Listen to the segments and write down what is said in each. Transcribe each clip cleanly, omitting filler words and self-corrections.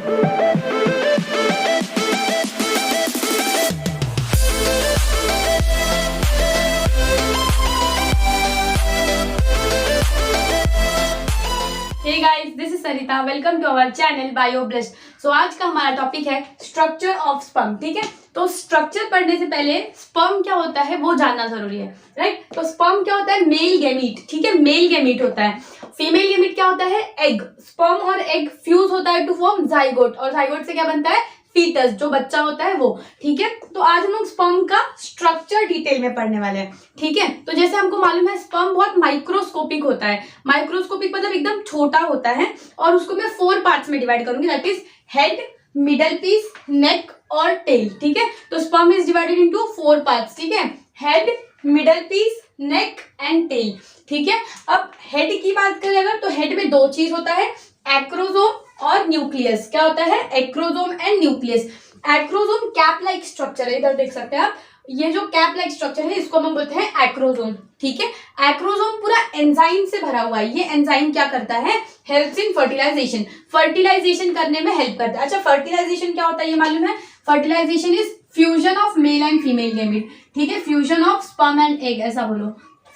Hey guys, this is Sarita. Welcome to our channel Bioblessed. So आज का हमारा topic है स्ट्रक्चर ऑफ स्पर्म। ठीक है, तो स्ट्रक्चर पढ़ने से पहले स्पर्म क्या होता है वो जानना जरूरी है, राइट। तो स्पर्म क्या होता है? Male gamete. ठीक है, मेल गैमीट होता है। फीमेल गैमीट क्या होता है? एग। स्पर्म और एग फ्यूज होता है टू फॉर्म जाइगोट, और जाइगोट से क्या बनता है? फीटस, जो बच्चा होता है वो। ठीक है, तो आज हम लोग स्पर्म का स्ट्रक्चर डिटेल में पढ़ने वाले हैं। ठीक है, तो जैसे हमको मालूम है स्पर्म बहुत माइक्रोस्कोपिक होता है। माइक्रोस्कोपिक मतलब एकदम छोटा होता है, और उसको मैं 4 पार्ट्स में डिवाइड करूंगी, that is head, middle piece, neck और टेल। ठीक है, तो sperm is divided into 4 parts. ठीक है, head, middle piece, neck and tail. ठीक है, अब हेड की बात करें अगर, तो हेड में 2 चीज होता है, एक्रोसोम और न्यूक्लियस। क्या होता है? Acrosome and nucleus. Acrosome cap like structure है, इधर देख सकते हैं आप। ये जो कैप लाइक स्ट्रक्चर है इसको हम बोलते हैं एक्रोसोम। ठीक है, एक्रोसोम पूरा एंजाइम से भरा हुआ है। ये एंजाइम क्या करता है? Helps in fertilisation. फर्टिलाइजेशन करने में हेल्प करता है। अच्छा, फर्टिलाइजेशन क्या होता है ये मालूम है? Fertilisation is fusion of male and female gamete. ठीक है, fusion of sperm and egg, ऐसा बोलो,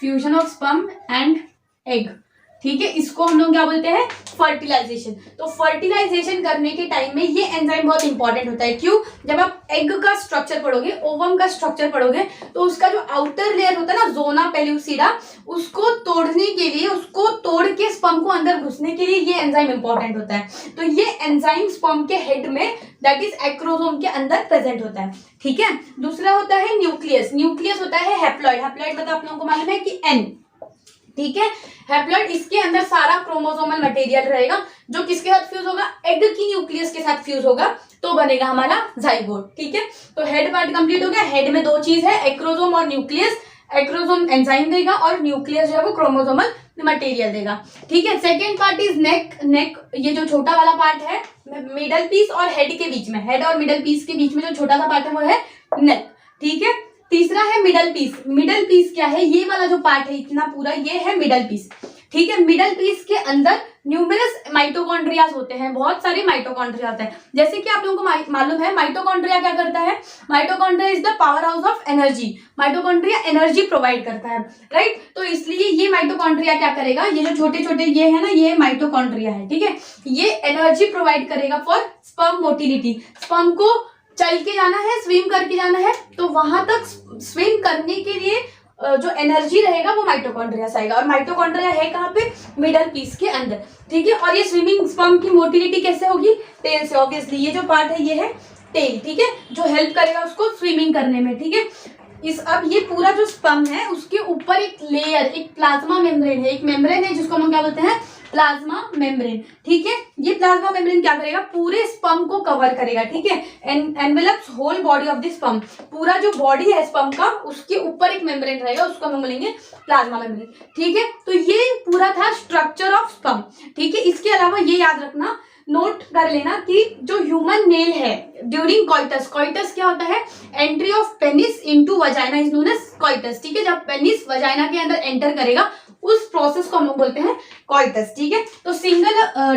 fusion of sperm and egg. ठीक है, इसको हम लोग क्या बोलते हैं? फर्टिलाइजेशन। तो फर्टिलाइजेशन करने के टाइम में ये एंजाइम बहुत इंपॉर्टेंट होता है। क्यों? जब आप एग का स्ट्रक्चर पढ़ोगे, ओवम का स्ट्रक्चर पढ़ोगे, तो उसका जो आउटर लेयर होता है ना, जोना पेल्यूसिडा, उसको तोड़ने के लिए, उसको तोड़ के स्पर्म को अंदर घुसने के लिए ये एंजाइम इंपॉर्टेंट होता है। तो ये एंजाइम स्पर्म के हेड में, दैट इज एक्रोसोम के अंदर प्रेजेंट होता है। ठीक है, दूसरा होता है न्यूक्लियस। न्यूक्लियस होता है हैप्लॉइड। हैप्लॉइड मतलब आप लोगों को मालूम है कि एन। ठीक है, हैप्लॉइड, इसके अंदर सारा क्रोमोसोमल मटेरियल रहेगा, जो किसके साथ फ्यूज होगा? एग की न्यूक्लियस के साथ फ्यूज होगा, तो बनेगा हमारा जाइगोट। ठीक है, तो हेड पार्ट कंप्लीट हो गया। हेड में 2 चीज है, एक्रोसोम और न्यूक्लियस। एक्रोसोम एंजाइम देगा और न्यूक्लियस जो है वो क्रोमोसोमल मटेरियल देगा। ठीक है, सेकेंड पार्ट इज नेक। नेक ये जो छोटा वाला पार्ट है, मिडल पीस और हेड के बीच में, हेड और मिडल पीस के बीच में जो छोटा सा पार्ट है वो है नेक। ठीक है, तीसरा है मिडल पीस। मिडल पीस क्या है? ये वाला जो पार्ट है इतना पूरा, ये है मिडल पीस। ठीक है, मिडल पीस के अंदर न्यूमेरस माइटोकॉन्ड्रियाज होते हैं, बहुत सारे माइटोकॉन्ड्रिया होते हैं। जैसे कि आप लोगों को मालूम है माइटोकॉन्ड्रिया क्या करता है? Mitochondria is the power house of energy. Mitochondria energy provide करता है, राइट। तो इसलिए ये माइटोकॉन्ड्रिया क्या करेगा? ये जो छोटे छोटे ये है ना, ये माइटोकॉन्ड्रिया है। ठीक है, ये एनर्जी प्रोवाइड करेगा फॉर स्पर्म मोटिलिटी। स्पर्म को चल के जाना है, स्विम करके जाना है, तो वहां तक स्विम करने के लिए जो एनर्जी रहेगा वो माइटोकॉन्ड्रिया से आएगा। और माइटोकॉन्ड्रिया है कहाँ पे? मिडल पीस के अंदर। ठीक है, और ये स्विमिंग स्पर्म की मोटिलिटी कैसे होगी? टेल से, ऑब्वियसली। ये जो पार्ट है ये है टेल। ठीक है, जो हेल्प करेगा उसको स्विमिंग करने में। ठीक है, अब ये पूरा जो स्पर्म है उसके ऊपर एक लेयर, एक प्लाज्मा मेम्ब्रेन है, एक मेम्ब्रेन है जिसको हम क्या बोलते हैं? Plasma membrane. ठीक है, ये प्लाज्मा मेम्ब्रेन क्या करेगा? पूरे स्पर्म को कवर करेगा। ठीक है, envelops whole body of the sperm. पूरा जो बॉडी है स्पर्म का, उसके ऊपर एक मेम्ब्रेन रहेगा, उसको हम बोलेंगे प्लाज्मा मेम्ब्रेन। ठीक है, तो ये पूरा था स्ट्रक्चर ऑफ स्पर्म। ठीक है, इसके अलावा ये याद रखना, नोट कर लेना कि जो ह्यूमन मेल है ड्यूरिंग कॉइटस, कॉइटस क्या होता है? Entry of penis into vagina is known as coitus. ठीक है, जब पेनिस वजाइना के अंदर एंटर करेगा उस प्रोसेस को हम लोग बोलते हैं कॉइटस। ठीक है, तो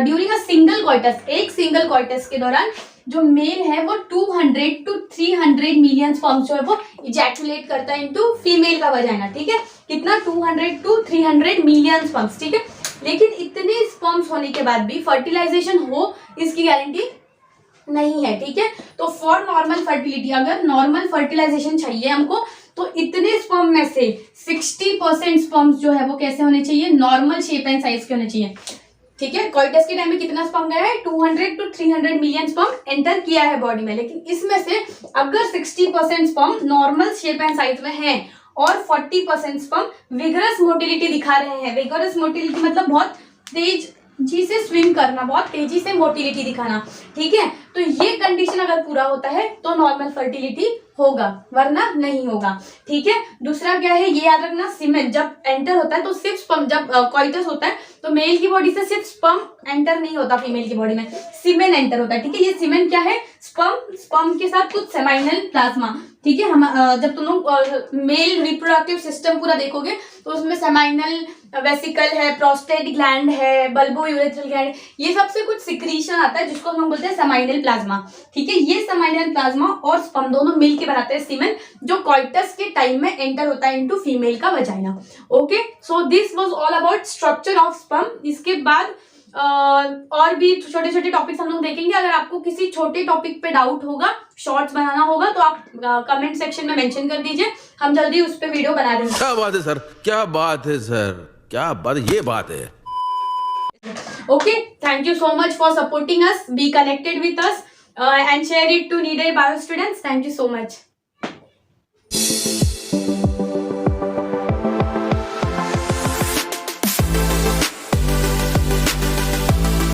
ड्यूरिंग अ सिंगल कॉइटस, एक सिंगल कॉइटस के दौरान जो मेल है वो 200 to 300 मिलियन स्पर्म्स जो है वो इजैकुलेट करता है इनटू फीमेल का वजाइना। ठीक है, कितना? 200 to 300 मिलियन स्पर्म्स। ठीक है, लेकिन इतने स्पर्म्स होने के बाद भी फर्टिलाइजेशन हो, इसकी गारंटी नहीं है। ठीक है, तो फॉर नॉर्मल फर्टिलिटी, अगर नॉर्मल फर्टिलाइजेशन चाहिए हमको, तो इतने स्पर्म में से 60% स्पर्म्स जो है वो कैसे होने चाहिए? नॉर्मल शेप एंड साइज के होने चाहिए। ठीक है, कॉइटस के टाइम में कितना स्पर्म गया है? 200 to 300 मिलियन स्पर्म एंटर किया है बॉडी में, लेकिन इसमें से अगर 60% sperm normal shape and size में है और 40% स्पर्म विगरस मोटिलिटी दिखा रहे हैं। विगरस मोटिलिटी मतलब बहुत तेजी से स्विम करना, बहुत तेजी से मोटिलिटी दिखाना। ठीक है, तो ये कंडीशन अगर पूरा होता है तो नॉर्मल फर्टिलिटी होगा वरना नहीं होगा, ठीक है। दूसरा क्या है, ये याद रखना, सीमेन जब एंटर होता है तो सिर्फ स्पर्म, जब कॉइटस होता है तो मेल की बॉडी से सिर्फ स्पर्म एंटर नहीं होता, फीमेल की बॉडी में सीमेन एंटर होता है, ठीक है। ये सीमेन क्या है, स्पर्म के साथ कुछ सेमाइनल प्लाज्मा, ठीक है। हम जब तुम लोग मेल रिप्रोडक्टिव सिस्टम पूरा देखोगे तो उसमें सेमाइनल वेसिकल है, प्रोस्टेट ग्लैंड है, बल्बो यूरेथ्रल ग्लैंड, ये सबसे कुछ सिक्रीशन आता है जिसको हम बोलते हैं सेमाइनल प्लाज्मा, ठीक है। ये सेमाइनल प्लाज्मा और स्पर्म दोनों मिलके बनाते हैं सीमेन, जो कॉइटस के टाइम में एंटर होता है इनटू फीमेल का vagina. Okay, so this was all about structure of sperm. इसके बाद और भी छोटे छोटे टॉपिक्स हम लोग देखेंगे। अगर आपको किसी छोटे टॉपिक पे डाउट होगा, शॉर्ट्स बनाना होगा, तो आप कमेंट सेक्शन में मेंशन कर दीजिए, हम जल्दी उस पे वीडियो बना देंगे। क्या बात है सर, क्या बात है सर, क्या बात, ये बात है। Okay, thank you so much for supporting us. Be connected with us and share it to needed bio students. Thank you so much.